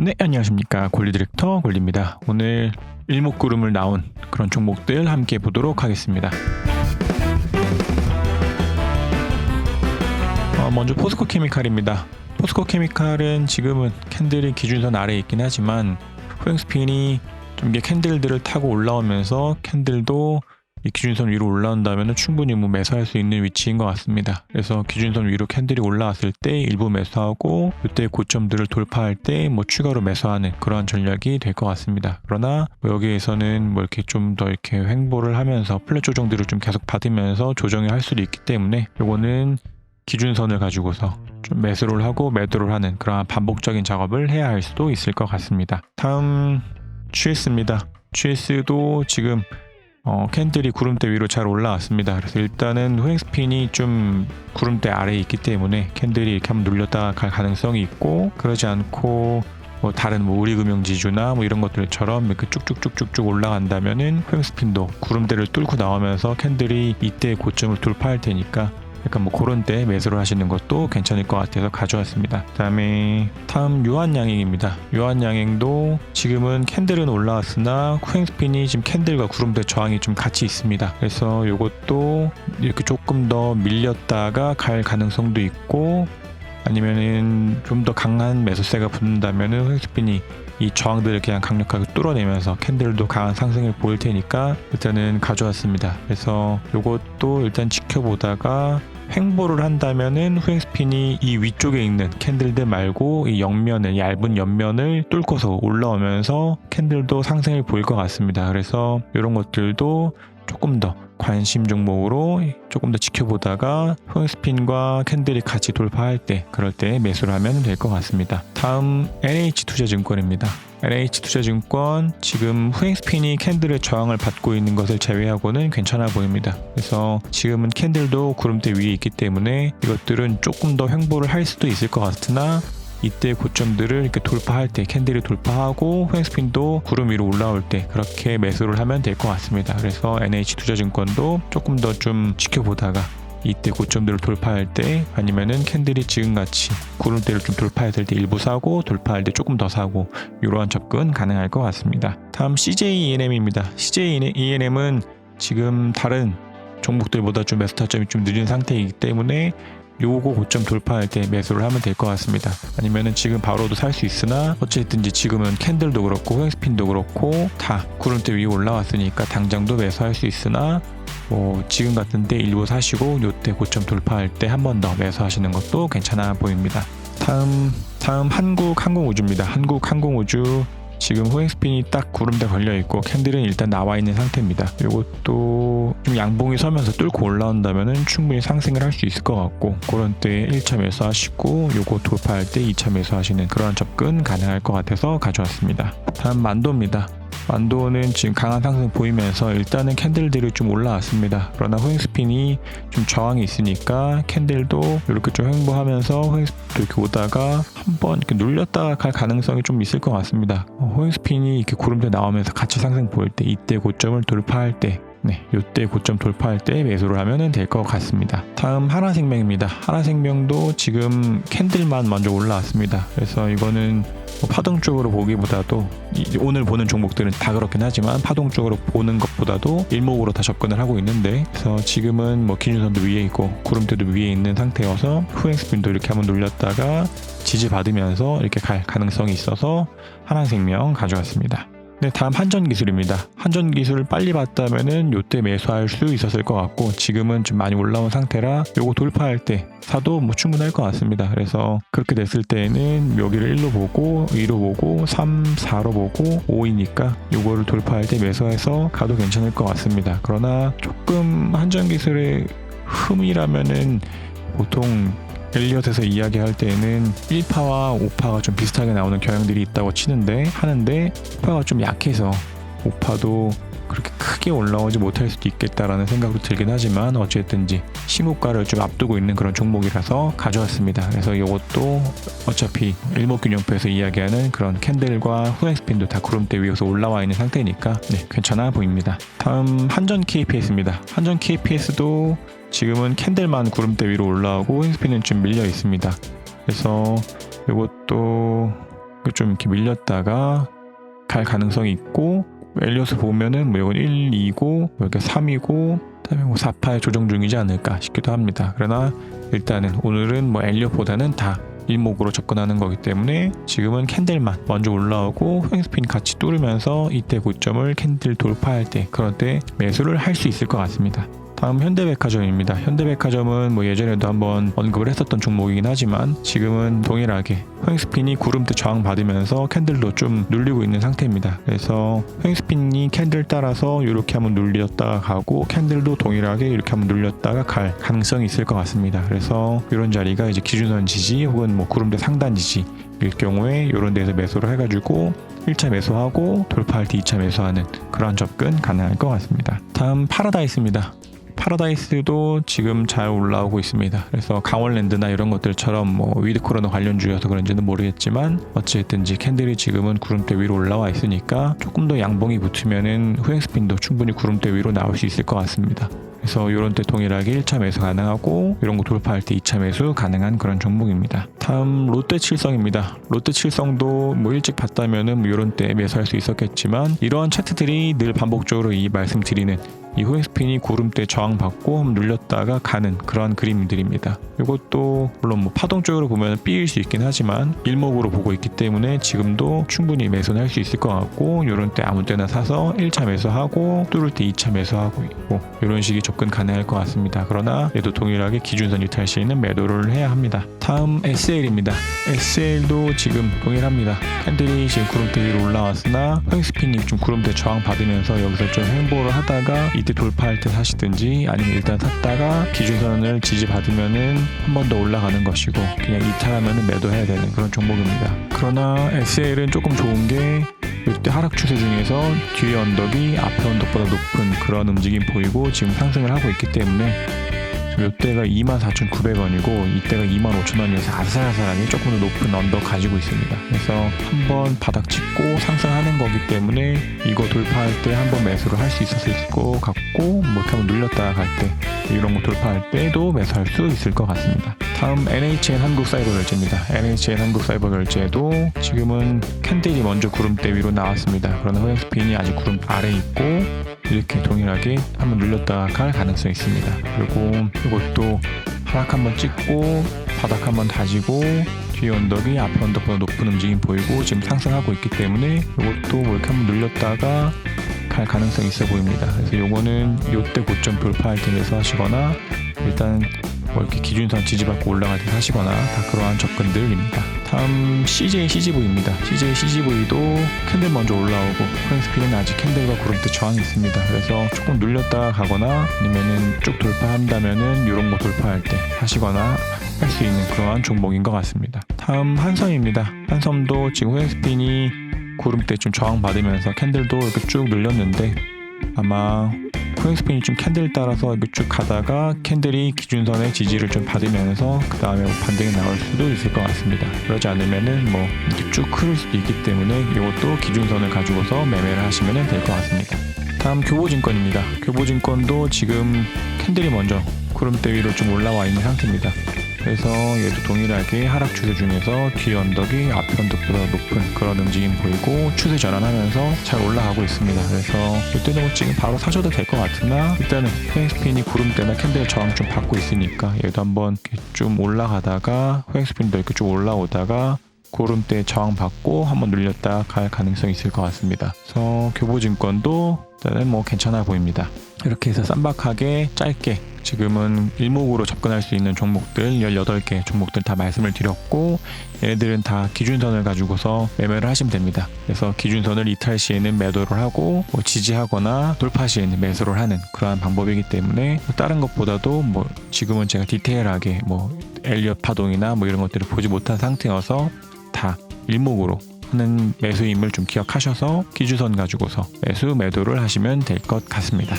네, 안녕하십니까. 골리 디렉터 골리입니다. 오늘 일목구름을 나온 그런 종목들 함께 보도록 하겠습니다. 먼저 포스코 케미칼입니다. 포스코 케미칼은 지금은 캔들이 기준선 아래에 있긴 하지만 후행스핀이 좀 이게 캔들들을 타고 올라오면서 캔들도 이 기준선 위로 올라온다면 충분히 매수할 수 있는 위치인 것 같습니다. 그래서 기준선 위로 캔들이 올라왔을 때 일부 매수하고 이때 고점들을 돌파할 때 추가로 매수하는 그러한 전략이 될 것 같습니다. 그러나 여기에서는 이렇게 좀 더 이렇게 횡보를 하면서 플랫 조정들을 좀 계속 받으면서 조정을 할 수도 있기 때문에 요거는 기준선을 가지고서 좀 매수를 하고 매도를 하는 그러한 반복적인 작업을 해야 할 수도 있을 것 같습니다. 다음 GS입니다. GS도 지금 캔들이 구름대 위로 잘 올라왔습니다. 그래서 일단은 후행스핀이 좀 구름대 아래에 있기 때문에 캔들이 이렇게 한번 눌렸다가 갈 가능성이 있고, 그러지 않고 다른 우리금융지주나 이런 것들처럼 이렇게 쭉쭉쭉쭉쭉 올라간다면은 후행스핀도 구름대를 뚫고 나오면서 캔들이 이때 고점을 돌파할 테니까 약간 그런 때 매수를 하시는 것도 괜찮을 것 같아서 가져왔습니다. 다음 유한양행입니다. 유한양행도 지금은 캔들은 올라왔으나 후행스핀이 지금 캔들과 구름대 저항이 좀 같이 있습니다. 그래서 이것도 이렇게 조금 더 밀렸다가 갈 가능성도 있고, 아니면은 좀 더 강한 매수세가 붙는다면은 후행스핀이 이 저항들을 그냥 강력하게 뚫어내면서 캔들도 강한 상승을 보일 테니까 일단은 가져왔습니다. 그래서 이것도 일단 지켜보다가 횡보를 한다면은 후행스핀이 이 위쪽에 있는 캔들들 말고 이 옆면을, 얇은 옆면을 뚫고서 올라오면서 캔들도 상승을 보일 것 같습니다. 그래서 이런 것들도 조금 더 관심 종목으로 조금 더 지켜보다가 후행스핀과 캔들이 같이 돌파할 때, 그럴 때 매수를 하면 될 것 같습니다. 다음 NH투자증권입니다. NH투자증권 지금 후행스핀이 캔들의 저항을 받고 있는 것을 제외하고는 괜찮아 보입니다. 그래서 지금은 캔들도 구름대 위에 있기 때문에 이것들은 조금 더 횡보를 할 수도 있을 것 같으나 이때 고점들을 이렇게 돌파할 때, 캔들이 돌파하고 후행스핀도 구름 위로 올라올 때 그렇게 매수를 하면 될 것 같습니다. 그래서 NH투자증권도 조금 더 좀 지켜보다가 이때 고점들을 돌파할 때, 아니면은 캔들이 지금같이 구름대를 좀 돌파했을 때 일부 사고, 돌파할 때 조금 더 사고, 이러한 접근 가능할 것 같습니다. 다음 CJENM입니다. CJENM은 지금 다른 종목들보다 좀 매수 타점이 좀 늦은 상태이기 때문에 요거 고점 돌파할 때 매수를 하면 될 것 같습니다. 아니면은 지금 바로도 살 수 있으나 어쨌든지 지금은 캔들도 그렇고 후행스핀도 그렇고 다 구름대 위에 올라왔으니까 당장도 매수할 수 있으나 지금 같은 때 일부 사시고 요때 고점 돌파할 때 한 번 더 매수하시는 것도 괜찮아 보입니다. 다음 한국항공우주입니다. 한국항공우주 지금 후행스핀이 딱 구름대 걸려있고 캔들은 일단 나와있는 상태입니다. 이것도 좀 양봉이 서면서 뚫고 올라온다면 충분히 상승을 할 수 있을 것 같고, 그런 때 1차 매수하시고 요거 돌파할 때 2차 매수하시는 그런 접근 가능할 것 같아서 가져왔습니다. 다음 만도입니다. 만도는 지금 강한 상승 보이면서 일단은 캔들들이 좀 올라왔습니다. 그러나 후행스핀이 좀 저항이 있으니까 캔들도 이렇게 좀 횡보하면서 후행스핀도 이렇게 오다가 한번 이렇게 눌렸다가 갈 가능성이 좀 있을 것 같습니다. 후행스핀이 이렇게 구름대 나오면서 같이 상승 보일 때, 이때 고점을 돌파할 때, 이때 고점 돌파할 때 매수를 하면 될 것 같습니다. 다음 하나생명입니다. 하나생명도 지금 캔들만 먼저 올라왔습니다. 그래서 이거는 파동 쪽으로 보기보다도 오늘 보는 종목들은 다 그렇긴 하지만 파동 쪽으로 보는 것보다도 일목으로 다 접근을 하고 있는데, 그래서 지금은 기준선도 위에 있고 구름대도 위에 있는 상태여서 후행스핀도 이렇게 한번 눌렸다가 지지받으면서 이렇게 갈 가능성이 있어서 하나생명 가져왔습니다. 다음 한전기술입니다. 한전기술을 빨리 봤다면은 요때 매수할 수 있었을 것 같고, 지금은 좀 많이 올라온 상태라 요거 돌파할 때 사도 충분할 것 같습니다. 그래서 그렇게 됐을 때는 여기를 1로 보고 2로 보고 3, 4로 보고 5이니까 요거를 돌파할 때 매수해서 가도 괜찮을 것 같습니다. 그러나 조금 한전기술의 흠이라면은 보통 엘리엇에서 이야기할 때는 1파와 5파가 좀 비슷하게 나오는 경향들이 있다고 하는데 5파가 좀 약해서 5파도 그렇게 크게 올라오지 못할 수도 있겠다라는 생각도 들긴 하지만 어쨌든지 신고가를 좀 앞두고 있는 그런 종목이라서 가져왔습니다. 그래서 이것도 어차피 일목균형표에서 이야기하는 그런 캔들과 후행스핀도 다 구름대 위에서 올라와 있는 상태니까 괜찮아 보입니다. 다음 한전 KPS입니다. 한전 KPS도 지금은 캔들만 구름대 위로 올라오고 후행스핀은 좀 밀려 있습니다. 그래서 이것도 좀 이렇게 밀렸다가 갈 가능성이 있고, 엘리엇을 보면은 뭐 이건 1, 2고 뭐 이렇게 3이고 그다음에 뭐 4, 8 조정 중이지 않을까 싶기도 합니다. 그러나 일단은 오늘은 뭐 엘리엇보다는 다 일목으로 접근하는 거기 때문에 지금은 캔들만 먼저 올라오고 횡스핀 같이 뚫으면서 이때 고점을 캔들 돌파할 때, 그럴 때 매수를 할 수 있을 것 같습니다. 다음 현대백화점입니다. 현대백화점은 뭐 예전에도 한번 언급을 했었던 종목이긴 하지만 지금은 동일하게 횡스핀이 구름대 저항 받으면서 캔들도 좀 눌리고 있는 상태입니다. 그래서 횡스핀이 캔들 따라서 이렇게 한번 눌렸다가 가고, 캔들도 동일하게 이렇게 한번 눌렸다가 갈 가능성이 있을 것 같습니다. 그래서 이런 자리가 이제 기준선 지지 혹은 뭐 구름대 상단 지지일 경우에 이런 데서 매수를 해가지고 1차 매수하고 돌파할 때 2차 매수하는 그런 접근 가능할 것 같습니다. 다음 파라다이스입니다. 파라다이스도 지금 잘 올라오고 있습니다. 그래서 강원랜드나 이런 것들처럼 뭐 위드코로나 관련주여서 그런지는 모르겠지만 어찌됐든지 캔들이 지금은 구름대 위로 올라와 있으니까 조금 더 양봉이 붙으면은 후행스핀도 충분히 구름대 위로 나올 수 있을 것 같습니다. 그래서 이런 때 동일하게 1차 매수 가능하고 이런 거 돌파할 때 2차 매수 가능한 그런 종목입니다. 다음 롯데칠성입니다. 롯데칠성도 뭐 일찍 봤다면은 뭐 이런 때 매수할 수 있었겠지만 이러한 차트들이 늘 반복적으로 이 말씀드리는 이 후행스핀이 구름대 저항받고 한번 눌렸다가 가는 그러한 그림들입니다. 이것도 물론 뭐 파동 쪽으로 보면 B일 수 있긴 하지만 일목으로 보고 있기 때문에 지금도 충분히 매수는 할 수 있을 것 같고, 이런 때 아무 때나 사서 1차 매수하고 뚫을 때 2차 매수하고 있고 이런 식이 접근 가능할 것 같습니다. 그러나 얘도 동일하게 기준선 이탈 시에는 매도를 해야 합니다. 다음 SL입니다. SL도 지금 동일합니다. 캔들이 지금 구름대 위로 올라왔으나 횡스핀이 좀 구름대 저항 받으면서 여기서 좀 횡보를 하다가 이때 돌파할 때 사시든지 아니면 일단 샀다가 기준선을 지지받으면은 한 번 더 올라가는 것이고 그냥 이탈하면은 매도해야 되는 그런 종목입니다. 그러나 SL은 조금 좋은 게 이때 하락 추세 중에서 뒤에 언덕이 앞에 언덕보다 높은 그런 움직임 보이고 지금 상승을 하고 있기 때문에 이때가 24,900원이고 이때가 25,000원이어서 아슬아슬하게 조금 더 높은 언덕 가지고 있습니다. 그래서 한번 바닥 찍고 상승하는 거기 때문에 이거 돌파할 때 한번 매수를 할 수 있었을 것 같고, 뭐 이렇게 한번 눌렸다가 갈 때 이런 거 돌파할 때도 매수할 수 있을 것 같습니다. 다음 NHN 한국사이버결제입니다. NHN 한국사이버결제도 지금은 캔들이 먼저 구름대 위로 나왔습니다. 그러나 후행스핀이 아직 구름 아래에 있고 이렇게 동일하게 한번 눌렸다가 갈 가능성이 있습니다. 그리고 이것도 하락 한번 찍고 바닥 한번 다지고 뒤에 언덕이 앞에 언덕보다 높은 움직임 보이고 지금 상승하고 있기 때문에 이것도 뭐 이렇게 한번 눌렸다가 갈 가능성이 있어 보입니다. 그래서 요거는 요때 고점 돌파할 때 매수하시거나 일단 뭐 이렇게 기준선 지지받고 올라갈 때 사시거나 다 그러한 접근들입니다. 다음 CJCGV입니다. CJCGV도 캔들 먼저 올라오고 후행스핀은 아직 캔들과 구름대 저항이 있습니다. 그래서 조금 눌렸다가 가거나 아니면은 쭉 돌파한다면은 이런 거 돌파할 때 사시거나 할 수 있는 그러한 종목인 것 같습니다. 다음 한섬입니다. 한섬도 지금 후행스핀이 구름대 좀 저항받으면서 캔들도 이렇게 쭉 늘렸는데 아마 후행스핀이 좀 캔들 따라서 이렇게 쭉 가다가 캔들이 기준선의 지지를 좀 받으면서 그 다음에 반등이 나올 수도 있을 것 같습니다. 그러지 않으면은 뭐 이렇게 쭉 흐를 수도 있기 때문에 이것도 기준선을 가지고서 매매를 하시면 될 것 같습니다. 다음 교보증권입니다. 교보증권도 지금 캔들이 먼저 구름대 위로 좀 올라와 있는 상태입니다. 그래서 얘도 동일하게 하락 추세 중에서 뒤에 언덕이 앞에 언덕보다 높은 그런 움직임 보이고 추세 전환하면서 잘 올라가고 있습니다. 그래서 이때는 지금 바로 사셔도 될 것 같으나 일단은 후행스핀이 구름대나 캔들 저항 좀 받고 있으니까 얘도 한번 좀 올라가다가 후행스핀도 이렇게 좀 올라오다가 구름대 저항 받고 한번 눌렸다 갈 가능성이 있을 것 같습니다. 그래서 교보증권도 일단은 뭐 괜찮아 보입니다. 이렇게 해서 쌈박하게 짧게 지금은 일목으로 접근할 수 있는 종목들 18개 종목들 다 말씀을 드렸고 얘네들은 다 기준선을 가지고서 매매를 하시면 됩니다. 그래서 기준선을 이탈 시에는 매도를 하고 뭐 지지하거나 돌파 시에는 매수를 하는 그러한 방법이기 때문에 다른 것보다도 뭐 지금은 제가 디테일하게 뭐 엘리엇 파동이나 뭐 이런 것들을 보지 못한 상태여서 다 일목으로 하는 매수임을 좀 기억하셔서 기준선 가지고서 매수 매도를 하시면 될 것 같습니다.